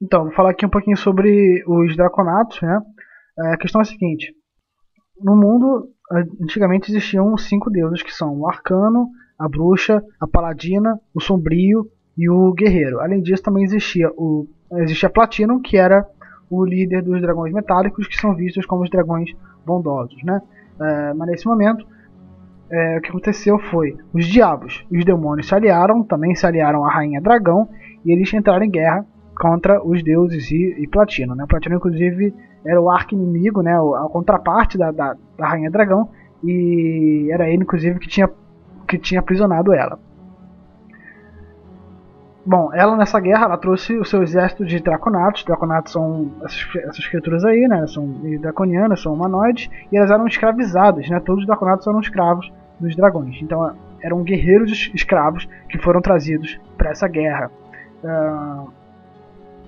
Então, vou falar aqui um pouquinho sobre os draconatos, né? A questão é a seguinte: no mundo, antigamente existiam 5 deuses que são o arcano, a bruxa, a paladina, o sombrio e o guerreiro. Além disso, também existia Platinum, que era o líder dos dragões metálicos, que são vistos como os dragões bondosos, né? Mas nesse momento, o que aconteceu foi os diabos e os demônios também se aliaram à rainha dragão, e eles entraram em guerra contra os deuses e Platino, né? Platino, inclusive, era o arqui-inimigo, né? A contraparte da rainha dragão, e era ele, inclusive, que tinha aprisionado ela. Bom, ela nessa guerra, ela trouxe o seu exército de draconatos. Draconatos são essas criaturas aí, né? São draconianas, são humanoides, e elas eram escravizadas, né? Todos os draconatos eram escravos dos dragões. Então eram guerreiros escravos que foram trazidos para essa guerra.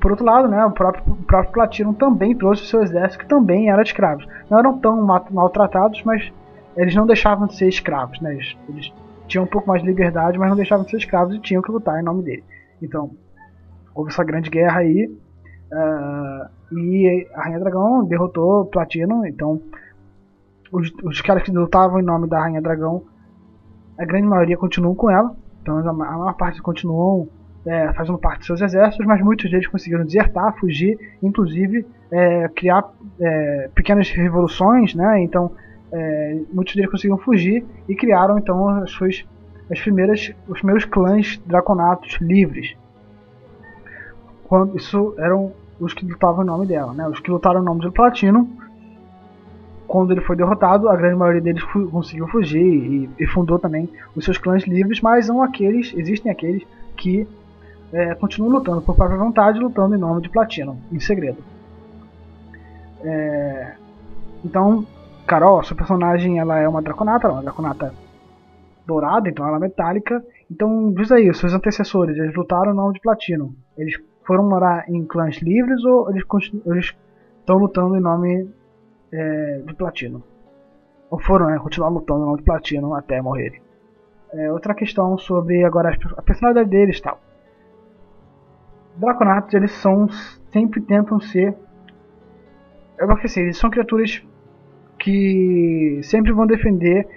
Por outro lado, né, o próprio Platinum também trouxe o seu exército, que também era de escravos. Não eram tão maltratados, mas eles não deixavam de ser escravos, né? Eles tinham um pouco mais de liberdade, mas não deixavam de ser escravos e tinham que lutar em nome dele. Então, houve essa grande guerra aí, e a Rainha Dragão derrotou Platinum. Então, os caras que lutavam em nome da Rainha Dragão, a grande maioria continuam com ela. Então, a maior parte continuam fazendo parte dos seus exércitos, mas muitos deles conseguiram desertar, fugir, inclusive criar pequenas revoluções, né? Então, muitos deles conseguiram fugir e criaram então os primeiros clãs draconatos livres. Isso eram os que lutavam em nome dela, né? Os que lutaram em nome de Platino. Quando ele foi derrotado, a grande maioria deles conseguiu fugir e fundou também os seus clãs livres, mas existem aqueles que continuam lutando por própria vontade, lutando em nome de Platino, em segredo. Então, Carol, sua personagem, ela é uma draconata dourada, então ela é metálica. Então, diz aí, os seus antecessores, eles lutaram em nome de Platino. Eles foram morar em clãs livres ou eles estão lutando em nome de Platino? Ou foram continuar lutando em nome de Platino até morrerem? Outra questão sobre agora a personalidade deles e tal. Draconatos, eles sempre tentam ser... porque assim, eles são criaturas que sempre vão defender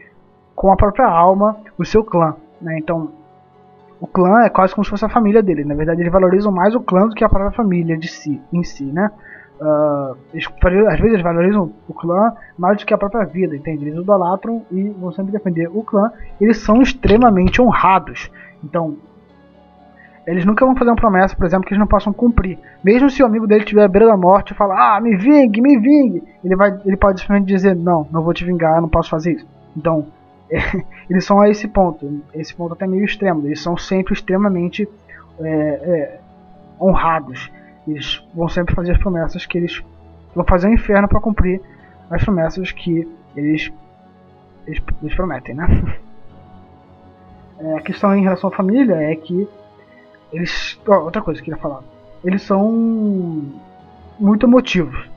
com a própria alma o seu clã, né? Então, o clã é quase como se fosse a família dele. Na verdade, eles valorizam mais o clã do que a própria família em si, né? Às vezes eles valorizam o clã mais do que a própria vida, entende? Eles idolatram e vão sempre defender o clã. Eles são extremamente honrados. Então, eles nunca vão fazer uma promessa, por exemplo, que eles não possam cumprir. Mesmo se o amigo dele estiver à beira da morte e falar, me vingue, me vingue, ele pode simplesmente dizer, não vou te vingar, eu não posso fazer isso. Então, eles são a esse ponto até meio extremo. Eles são sempre extremamente honrados. Eles vão sempre fazer as promessas que eles vão fazer o inferno para cumprir as promessas que eles prometem, né? A questão em relação à família é que outra coisa que eu queria falar. Eles são muito emotivos.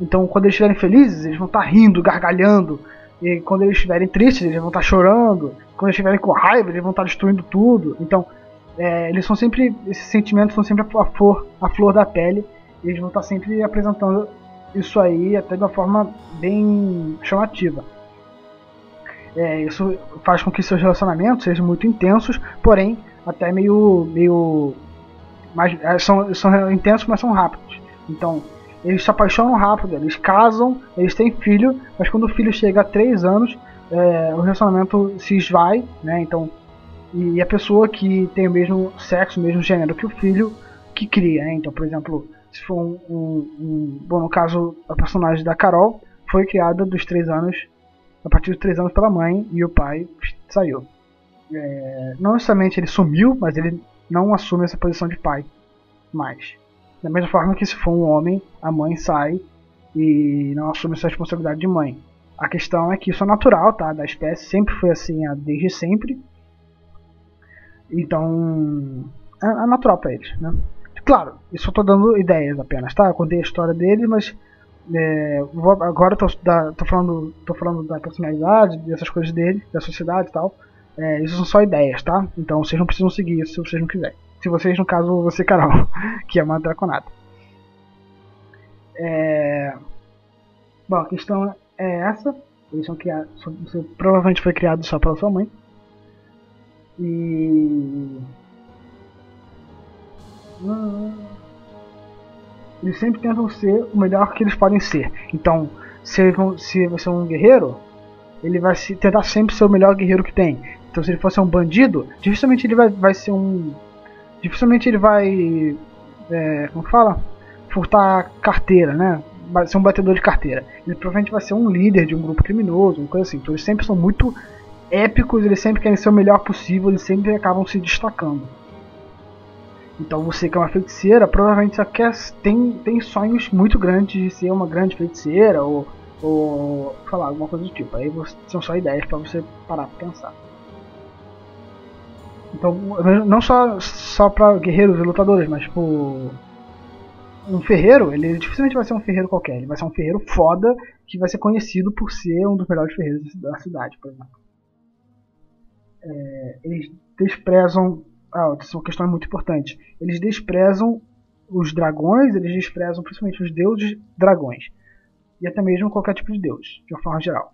Então, quando eles estiverem felizes, eles vão estar rindo, gargalhando. E quando eles estiverem tristes, eles vão estar chorando. Quando eles estiverem com raiva, eles vão estar destruindo tudo. Então, eles são sempre... Esses sentimentos são sempre a flor da pele. E eles vão estar sempre apresentando isso aí até de uma forma bem chamativa. Isso faz com que seus relacionamentos sejam muito intensos, porém até meio são intensos, mas são rápidos. Então, eles se apaixonam rápido, eles casam, eles têm filho, mas quando o filho chega a 3 anos, o relacionamento se esvai, né? Então, e a pessoa que tem o mesmo sexo, o mesmo gênero que o filho que cria, né? Então, por exemplo, se for bom, no caso, a personagem da Carol foi criada a partir dos 3 anos pela mãe, e o pai saiu. Não necessariamente ele sumiu, mas ele não assume essa posição de pai mais. Da mesma forma que se for um homem, a mãe sai e não assume essa responsabilidade de mãe. A questão é que isso é natural, tá? Da espécie, sempre foi assim desde sempre. Então, é natural para eles, né? Claro, isso eu tô dando ideias apenas, tá? Eu contei a história deles, mas agora tô falando da personalidade, dessas coisas dele, da sociedade e tal. Isso são só ideias, tá? Então vocês não precisam seguir isso se vocês não quiserem. Se vocês, no caso, você, Carol, que é uma draconata. Bom, a questão é essa. Eles são criados. Você provavelmente foi criado só pela sua mãe. E. Eles sempre tentam ser o melhor que eles podem ser. Então, se você é um guerreiro, ele vai tentar sempre ser o melhor guerreiro que tem. Então, se ele fosse um bandido, dificilmente ele vai ser um. Dificilmente ele vai. Como fala? Furtar carteira, né? Vai ser um batedor de carteira. Ele provavelmente vai ser um líder de um grupo criminoso, uma coisa assim. Então, eles sempre são muito épicos, eles sempre querem ser o melhor possível, eles sempre acabam se destacando. Então você que é uma feiticeira, provavelmente você tem sonhos muito grandes de ser uma grande feiticeira ou sei lá, alguma coisa do tipo. Aí são só ideias para você parar para pensar. Então, não só para guerreiros e lutadores, mas tipo um ferreiro, ele dificilmente vai ser um ferreiro qualquer, ele vai ser um ferreiro foda que vai ser conhecido por ser um dos melhores ferreiros da cidade, por exemplo. Eles desprezam. Essa é uma questão muito importante. Eles desprezam os dragões, eles desprezam principalmente os deuses dragões. E até mesmo qualquer tipo de deus, de uma forma geral.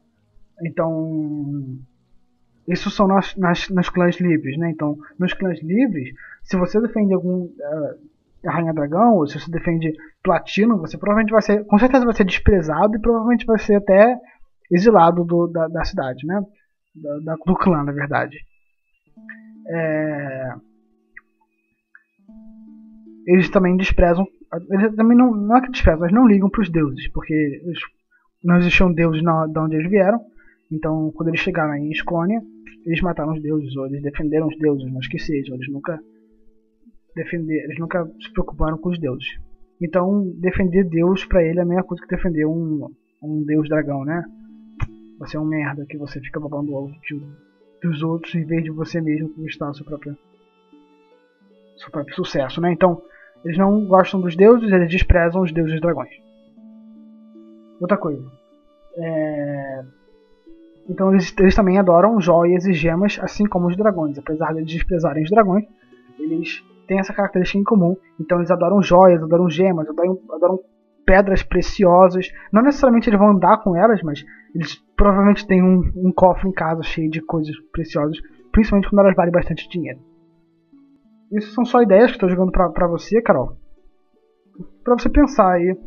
Então, isso são nas clãs livres, né? Então, nos clãs livres, se você defende algum Rainha Dragão, ou se você defende Platino, você provavelmente vai ser, com certeza vai ser desprezado e provavelmente vai ser até exilado da cidade, né? Do clã, na verdade. Eles também desprezam. Eles também não é que desprezam, eles não ligam para os deuses, porque não existiam deuses de onde eles vieram. Então, quando eles chegaram em Escônia, eles mataram os deuses, ou eles defenderam os deuses, mas que seja, eles nunca se preocuparam com os deuses. Então, defender Deus para ele é a mesma coisa que defender um deus dragão, né? Você é um merda que você fica babando o ovo dos outros em vez de você mesmo conquistar o seu próprio sucesso, né? Então, eles não gostam dos deuses, eles desprezam os deuses dragões. Outra coisa. Então eles também adoram joias e gemas, assim como os dragões. Apesar de eles desprezarem os dragões, eles têm essa característica em comum. Então eles adoram joias, adoram gemas, adoram pedras preciosas. Não necessariamente eles vão andar com elas, mas eles provavelmente têm um cofre em casa cheio de coisas preciosas, principalmente quando elas valem bastante dinheiro. Isso são só ideias que estou jogando pra você, Carol. Pra você pensar aí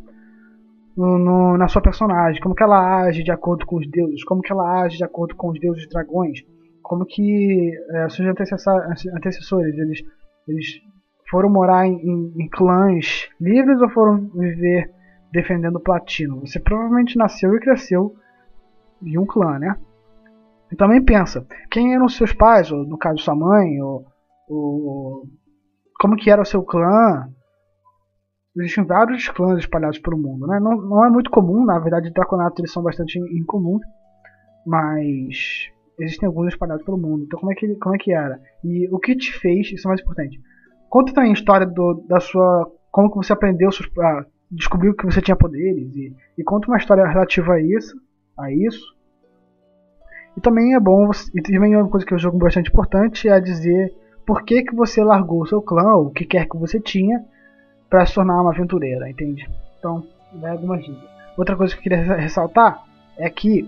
na sua personagem, como que ela age de acordo com os deuses, como que ela age de acordo com os deuses dragões, como que seus antecessores, eles foram morar em clãs livres ou foram viver defendendo o platino. Você provavelmente nasceu e cresceu em um clã, né? E também pensa, quem eram seus pais, ou no caso sua mãe, ou como que era o seu clã. Existem vários clãs espalhados pelo mundo, né? Não é muito comum, na verdade, draconatos eles são bastante incomuns, mas existem alguns espalhados pelo mundo. Então, como é que era? E o que te fez, isso é mais importante. Conta também a história da sua, como que você aprendeu, descobriu que você tinha poderes e conta uma história relativa a isso. E também é bom, e também uma coisa que eu jogo bastante importante é dizer por que você largou o seu clã, ou o que quer que você tinha, para se tornar uma aventureira, entende? Então, dá algumas dicas. Outra coisa que eu queria ressaltar é que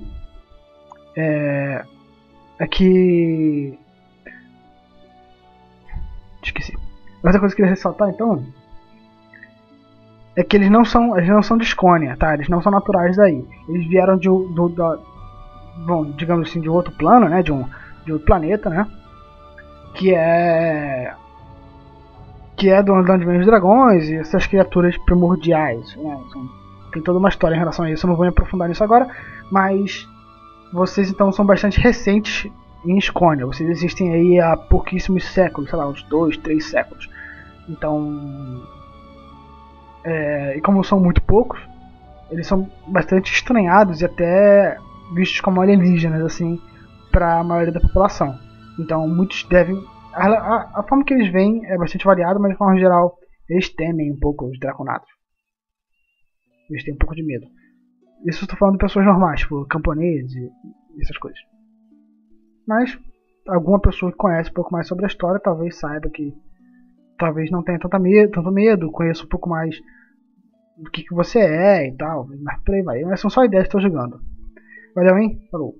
esqueci. Outra coisa que eu queria ressaltar, então, é que eles não são de Escônia, tá? Eles não são naturais daí. Eles vieram bom, digamos assim, de outro plano, né? De outro planeta, né? Que é de onde vem os dragões e essas criaturas primordiais, né? Tem toda uma história em relação a isso, eu não vou me aprofundar nisso agora, mas vocês então são bastante recentes em Escônia, vocês existem aí há pouquíssimos séculos, sei lá, uns 2, 3 séculos. Então, e como são muito poucos, eles são bastante estranhados e até vistos como alienígenas, assim, para a maioria da população. Então, muitos devem. A forma que eles veem é bastante variada, mas de forma geral, eles temem um pouco os draconatos. Eles têm um pouco de medo. Isso eu estou falando de pessoas normais, tipo camponeses e essas coisas. Mas alguma pessoa que conhece um pouco mais sobre a história talvez saiba que talvez não tenha tanto medo, conheça um pouco mais do que você é e tal, mas por aí vai. Mas são só ideias que estou jogando. Valeu, hein? Falou.